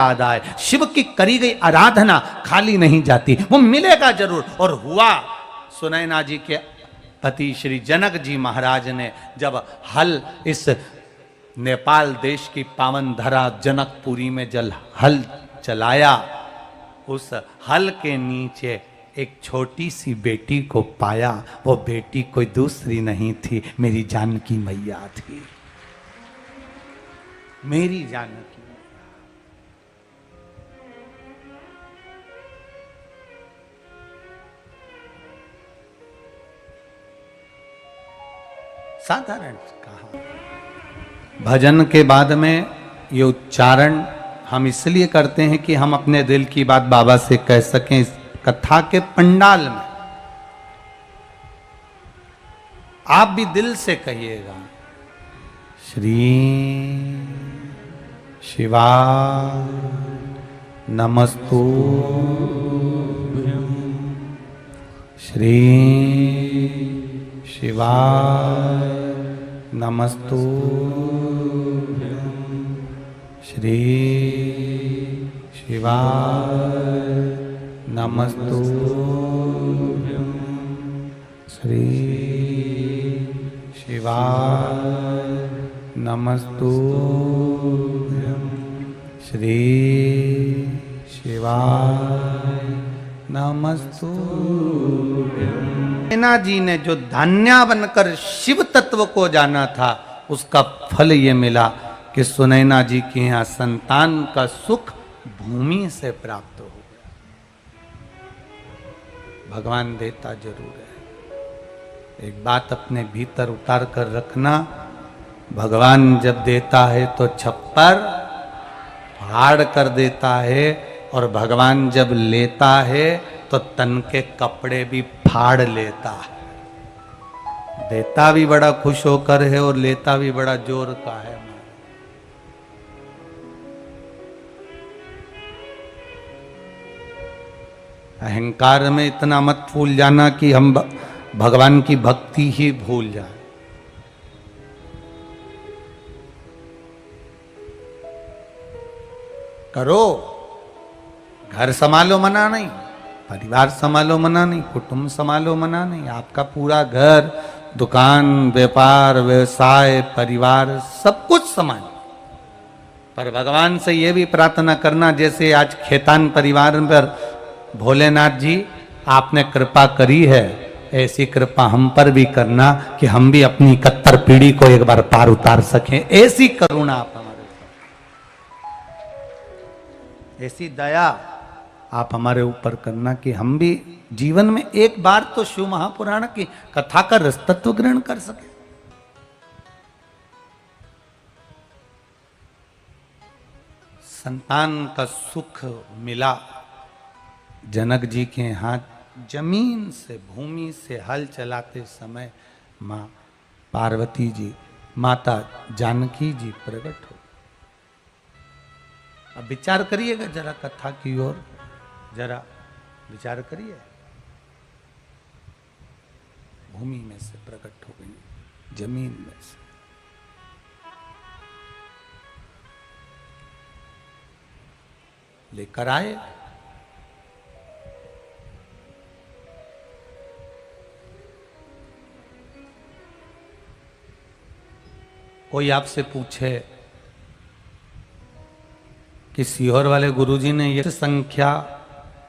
याद आए। शिव की करी गई आराधना खाली नहीं जाती, वो मिलेगा जरूर। और हुआ सुनैना जी के पति श्री जनक जी महाराज ने जब हल इस नेपाल देश की पावन धरा जनकपुरी में जल हल चलाया, उस हल के नीचे एक छोटी सी बेटी को पाया। वो बेटी कोई दूसरी नहीं थी, मेरी जानकी मैया थी, मेरी जानकी। साधारण कहा। भजन के बाद में ये उच्चारण हम इसलिए करते हैं कि हम अपने दिल की बात बाबा से कह सकें। इस कथा के पंडाल में आप भी दिल से कहिएगा, श्री शिवा नमस्तु, श्री शिवाय नमस्तु, श्री शिवाय नमस्तु, श्री शिवाय नमस्तु, श्री शिवाय नमस्तु। सुनैना जी ने जो धान्या बनकर शिव तत्व को जाना था, उसका फल ये मिला कि सुनैना जी के यहाँ संतान का सुख भूमि से प्राप्त हो गया। भगवान देता जरूर है। एक बात अपने भीतर उतार कर रखना, भगवान जब देता है तो छप्पर फाड़ कर देता है, और भगवान जब लेता है तो तन के कपड़े भी फाड़ लेता है। देता भी बड़ा खुश होकर है और लेता भी बड़ा जोर का है। अहंकार में इतना मत फूल जाना कि हम भगवान की भक्ति ही भूल जाए। करो, घर संभालो मना नहीं, परिवार संभालो मना नहीं, कुटुंब संभालो मना नहीं, आपका पूरा घर, दुकान, व्यापार, व्यवसाय, परिवार सब कुछ संभालो। पर भगवान से यह भी प्रार्थना करना, जैसे आज खेतान परिवार पर भोलेनाथ जी आपने कृपा करी है, ऐसी कृपा हम पर भी करना कि हम भी अपनी 71 पीढ़ी को एक बार पार उतार सकें। ऐसी करुणा आप हमारे ऊपर, ऐसी दया आप हमारे ऊपर करना कि हम भी जीवन में एक बार तो शिव महापुराण की कथा का रसतत्व ग्रहण कर सके। संतान का सुख मिला। जनक जी के हाथ जमीन से, भूमि से हल चलाते समय मां पार्वती जी, माता जानकी जी प्रकट हो। अब विचार करिएगा जरा कथा की ओर, जरा विचार करिए। भूमि में से प्रकट हो गई, जमीन में से। लेकर आए। कोई आपसे पूछे कि सीहोर वाले गुरुजी ने ये संख्या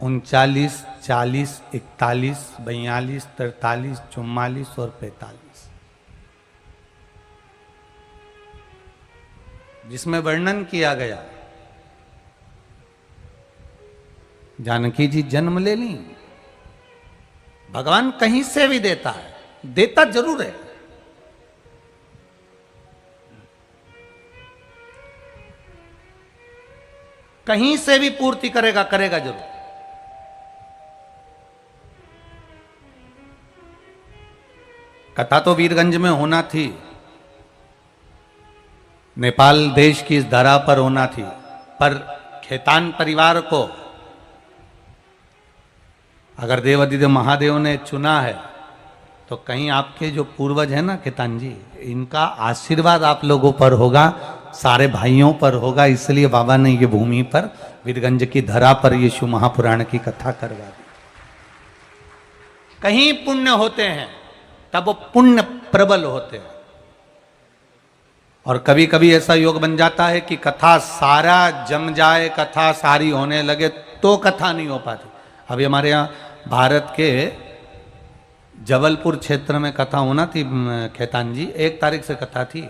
39, 40, 41, 42, 43, 44 और 45, जिसमें वर्णन किया गया जानकी जी जन्म ले ली। भगवान कहीं से भी देता है, देता जरूर है। कहीं से भी पूर्ति करेगा, करेगा जरूर। कथा तो वीरगंज में होना थी, नेपाल देश की इस धरा पर होना थी, पर खेतान परिवार को अगर देवाधिदेव महादेव ने चुना है तो कहीं आपके जो पूर्वज हैं ना खेतान जी, इनका आशीर्वाद आप लोगों पर होगा सारे भाइयों पर होगा, इसलिए बाबा ने ये भूमि पर वीरगंज की धरा पर ये शिव महापुराण की कथा करवा दी। कहीं पुण्य होते हैं तब वो पुण्य प्रबल होते हैं, और कभी कभी ऐसा योग बन जाता है कि कथा सारा जम जाए, कथा सारी होने लगे तो कथा नहीं हो पाती। अभी हमारे यहाँ भारत के जबलपुर क्षेत्र में कथा होना थी, खेतान जी 1 तारीख से कथा थी,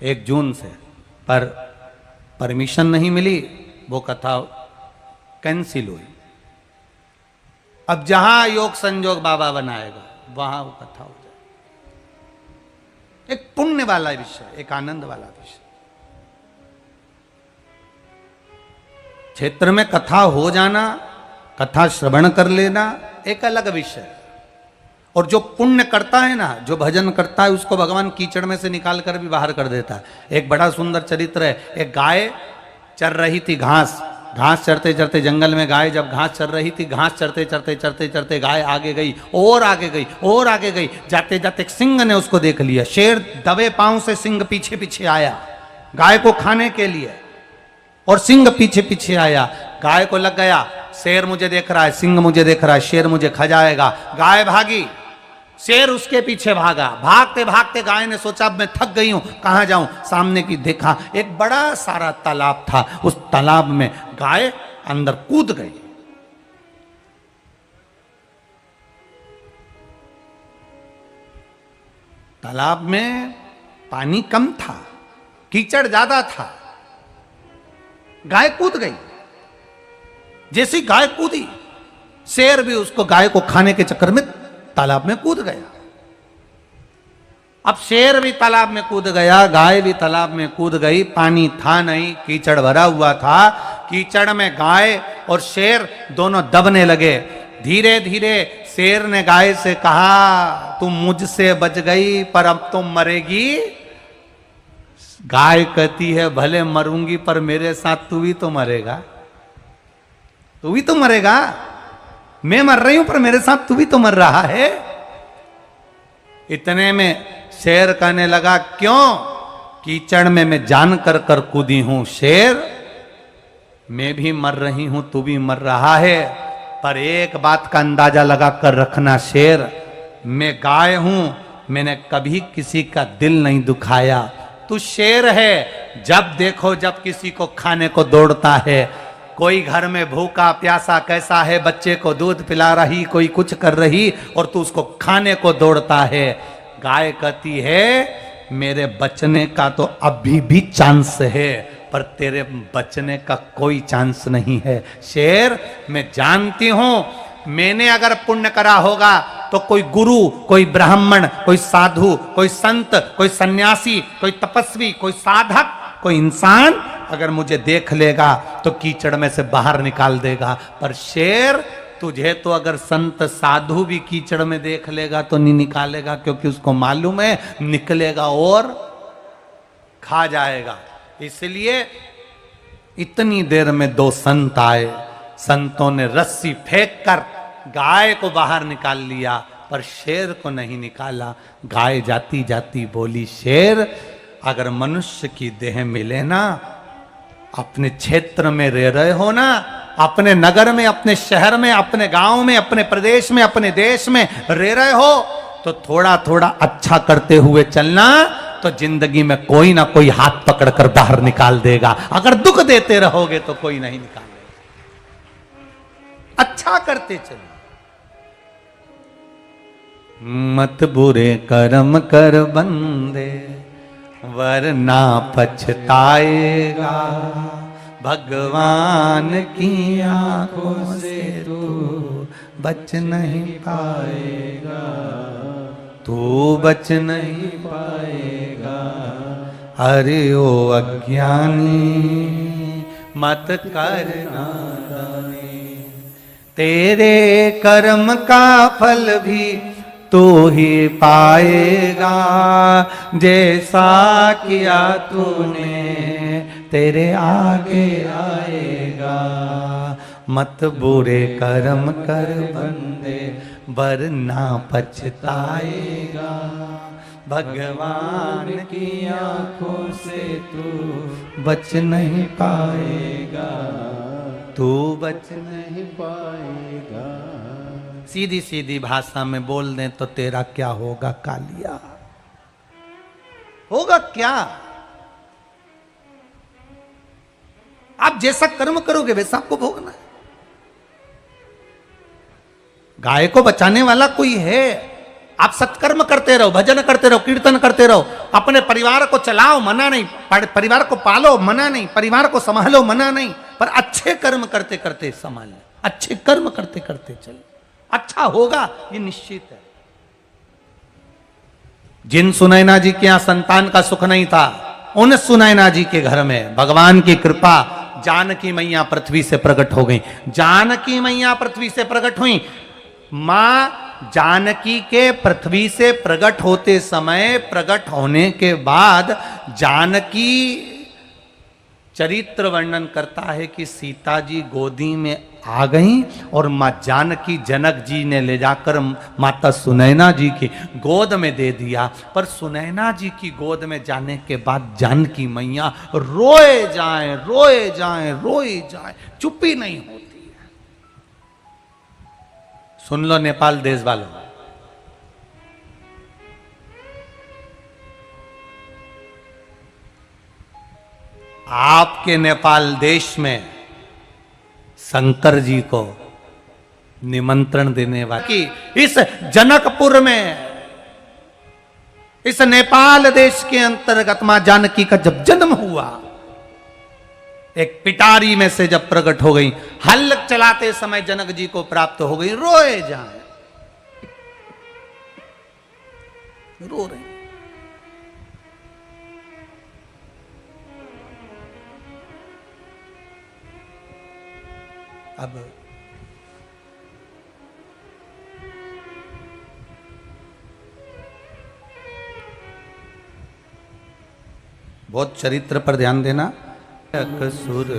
1 जून से, पर परमिशन नहीं मिली, वो कथा कैंसिल हुई। अब जहां योग संजोग बाबा बनाएगा वहां वो कथा हो जाए। एक पुण्य वाला विषय, एक आनंद वाला विषय। क्षेत्र में कथा हो जाना, कथा श्रवण कर लेना एक अलग विषय है। और जो पुण्य करता है ना, जो भजन करता है, उसको भगवान कीचड़ में से निकाल कर भी बाहर कर देता है। एक बड़ा सुंदर चरित्र है, एक गाय चर रही थी घास चरते चरते जंगल में गाय जब घास चर रही थी, घास चरते चरते चरते चरते गाय आगे गई और आगे गई और आगे गई, जाते जाते एक सिंह ने उसको देख लिया। शेर दबे पांव से सिंह पीछे पीछे आया गाय को खाने के लिए, और सिंह पीछे पीछे आया। गाय को लग गया शेर मुझे देख रहा है, सिंह मुझे देख रहा है, शेर मुझे खा जाएगा। गाय भागी, शेर उसके पीछे भागा। भागते भागते गाय ने सोचा अब मैं थक गई हूं, कहां जाऊं। सामने की देखा एक बड़ा सारा तालाब था, उस तालाब में गाय अंदर कूद गई। तालाब में पानी कम था, कीचड़ ज्यादा था। गाय कूद गई। जैसी गाय कूदी, शेर भी उसको गाय को खाने के चक्कर में तालाब में कूद गया। अब शेर भी तालाब में कूद गया, गाय भी तालाब में कूद गई। पानी था नहीं, कीचड़ भरा हुआ था। कीचड़ में गाय और शेर दोनों दबने लगे। धीरे धीरे शेर ने गाय से कहा, तुम मुझसे बच गई पर अब तुम मरेगी। गाय कहती है, भले मरूंगी पर मेरे साथ तू भी तो मरेगा, तू भी तो मरेगा। मैं मर रही हूं पर मेरे साथ तू भी तो मर रहा है। इतने में शेर कहने लगा, क्यों? कीचड़ में मैं जान कर कर कूदी हूं शेर, मैं भी मर रही हूं, तू भी मर रहा है। पर एक बात का अंदाजा लगा कर रखना शेर, मैं गाय हूं, मैंने कभी किसी का दिल नहीं दुखाया। तू शेर है, जब देखो जब किसी को खाने को दौड़ता है। कोई घर में भूखा प्यासा कैसा है, बच्चे को दूध पिला रही, कोई कुछ कर रही, और तू उसको खाने को दौड़ता है। गाय कहती है, मेरे बचने का तो अभी भी चांस है, पर तेरे बचने का कोई चांस नहीं है। शेर, मैं जानती हूं मैंने अगर पुण्य करा होगा तो कोई गुरु, कोई ब्राह्मण, कोई साधु, कोई संत, कोई सन्यासी, कोई तपस्वी, कोई साधक, कोई इंसान अगर मुझे देख लेगा तो कीचड़ में से बाहर निकाल देगा। पर शेर, तुझे तो अगर संत साधु भी कीचड़ में देख लेगा तो नहीं निकालेगा, क्योंकि उसको मालूम है निकलेगा और खा जाएगा। इसलिए इतनी देर में 2 संत आए। संतों ने रस्सी फेंक कर गाय को बाहर निकाल लिया, पर शेर को नहीं निकाला। गाय जाती जाती बोली, शेर, अगर मनुष्य की देह मिले ना, अपने क्षेत्र में रह रहे हो ना, अपने नगर में, अपने शहर में, अपने गांव में, अपने प्रदेश में, अपने देश में रह रहे हो, तो थोड़ा थोड़ा अच्छा करते हुए चलना, तो जिंदगी में कोई ना कोई हाथ पकड़कर बाहर निकाल देगा। अगर दुख देते रहोगे तो कोई नहीं निकालेगा। अच्छा करते चलो। मत बुरे कर्म कर बंदे, वरना पछताएगा। भगवान की आंखों से तू बच नहीं पाएगा, तू बच नहीं पाएगा। अरे ओ अज्ञानी, मत करना दानी, तेरे कर्म का फल भी तू ही पाएगा। जैसा किया तूने तेरे आगे आएगा। मत बुरे कर्म कर बंदे, वरना पछताएगा। भगवान की आंखों से तू बच नहीं पाएगा, तू बच नहीं पाएगा। सीधी सीधी भाषा में बोल दें तो तेरा क्या होगा कालिया, होगा क्या? आप जैसा कर्म करोगे वैसा आपको भोगना है। गाय को बचाने वाला कोई है? आप सत्कर्म करते रहो, भजन करते रहो, कीर्तन करते रहो, अपने परिवार को चलाओ, मना नहीं, परिवार को पालो, मना नहीं, परिवार को संभालो, मना नहीं, पर अच्छे कर्म करते करते संभाल, अच्छे कर्म करते करते चलो, अच्छा होगा ये निश्चित है। जिन सुनैना जी के यहां संतान का सुख नहीं था, उन सुनैना जी के घर में भगवान की कृपा, जानकी मैया पृथ्वी से प्रकट हो गई। जानकी मैया पृथ्वी से प्रकट हुई। मां जानकी के पृथ्वी से प्रकट होते समय, प्रकट होने के बाद जानकी चरित्र वर्णन करता है कि सीता जी गोदी में आ गई और मां जानकी जनक जी ने ले जाकर माता सुनैना जी की गोद में दे दिया। पर सुनैना जी की गोद में जाने के बाद जानकी मैया रोए जाए, रोए जाए, रोए जाए, चुप्पी नहीं होती है। सुन लो नेपाल देश वालों, आपके नेपाल देश में शंकर जी को निमंत्रण देने वाली इस जनकपुर में, इस नेपाल देश के अंतर्गत मां जानकी का जब जन्म हुआ, एक पिटारी में से जब प्रकट हो गई, हल चलाते समय जनक जी को प्राप्त हो गई, रोए जाए, रो रहे। अब बहुत चरित्र पर ध्यान देना। कसुर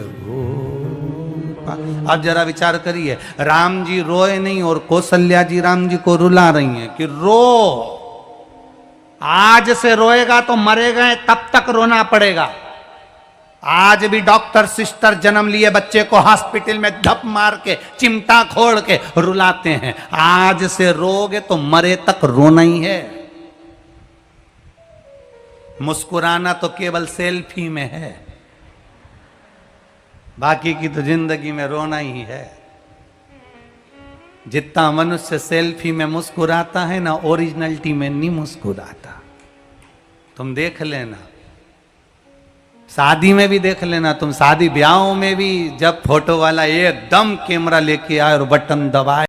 अब जरा विचार करिए, राम जी रोए नहीं और कौशल्या जी राम जी को रुला रही हैं कि रो, आज से रोएगा तो मरेगा, तब तक रोना पड़ेगा। आज भी डॉक्टर सिस्टर जन्म लिए बच्चे को हॉस्पिटल में धप मार के, चिमटा खोल के रुलाते हैं। आज से रोगे तो मरे तक रोना ही है। मुस्कुराना तो केवल सेल्फी में है, बाकी की तो जिंदगी में रोना ही है। जितना मनुष्य सेल्फी में मुस्कुराता है ना, ओरिजिनलिटी में नहीं मुस्कुराता। तुम देख लेना, शादी में भी देख लेना, तुम शादी ब्याहों में भी जब फोटो वाला एकदम कैमरा लेके आए और बटन दबाए